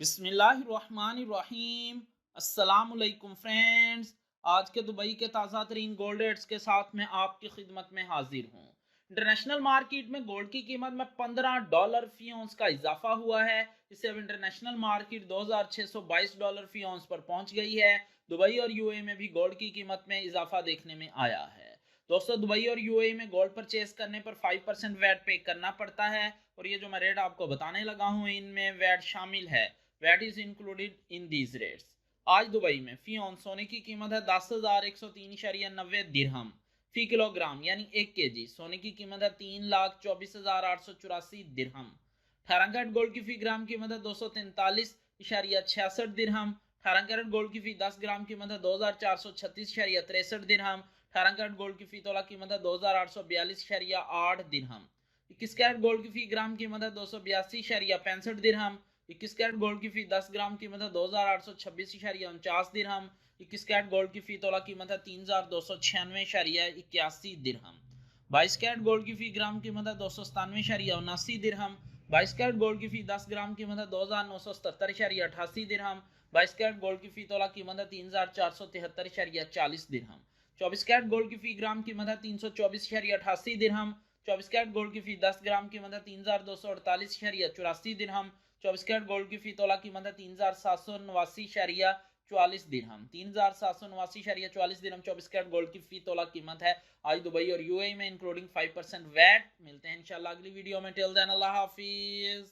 बिस्मिल्लाहिर्रहमानिर्रहीम। अस्सलामुअलैकुम फ्रेंड्स, आज के दुबई के ताज़ा तरीन गोल्ड रेट्स के साथ मैं आपकी खिदमत में हाजिर हूँ। इंटरनेशनल मार्केट में गोल्ड की कीमत में $15 फी औंस का इजाफा हुआ है। इससे अब इंटरनेशनल मार्केट $2622 फी औंस पर पहुंच गई है। दुबई और यूएई में भी गोल्ड की कीमत में इजाफा देखने में आया है। दोस्तों, दुबई और यूएई में गोल्ड परचेज करने पर 5% वैट पे करना पड़ता है और ये जो मैं रेट आपको बताने लगा हूँ इनमें वैट शामिल है। VAT is included in these rates. आज दुबई में फी ऑन सोने की कीमत है 10,103.90 फी किलोग्राम यानी 1 kg। सोने की कीमत है 3,24,884 18 कैरेट गोल्ड की फी ग्राम कीमत है 243.66 18 कैरेट गोल्ड की फी 10 ग्राम कीमत है 2,436.63 18 कैरेट गोल्ड की फी तोला कीमत है 2,842.8 दिरहम। 21 कैरेट गोल्ड की फी ग्राम कीमत है 282.65 दिरहम। 21 कैरेट गोल्ड की फी 10 ग्राम कीमत है 2,826.49 दिरहम। 21 कैरेट गोल्ड की फी तोला कीमत है 3,296.81 दिरहम। 22 कैरेट गोल्ड की फी ग्राम कीमत है 297.79 दिरहम। 22 कैरेट गोल्ड की फी 10 ग्राम कीमत है 2,977.88 दिरहम। 22 कैरेट गोल्ड की फी तोला कीमत है 3,473.40 दिरहम। 24 कैरेट गोल्ड की फी ग्राम कीमत है 324.88 दिरहम। 24 कैरेट गोल्ड की फी 10 ग्राम कीमत है 3,248.84 दिरहम। 24 कैरेट गोल्ड की फी तोला कीमत है 3,789.44 दिरहम। 3,789.44 दिरहम 24 कैरेट गोल्ड की फी तोला कीमत है आज दुबई और यूएई में इंक्लूडिंग 5% वैट। मिलते हैं इंशाल्लाह अगली वीडियो में। टिल देन अल्लाह हाफिज।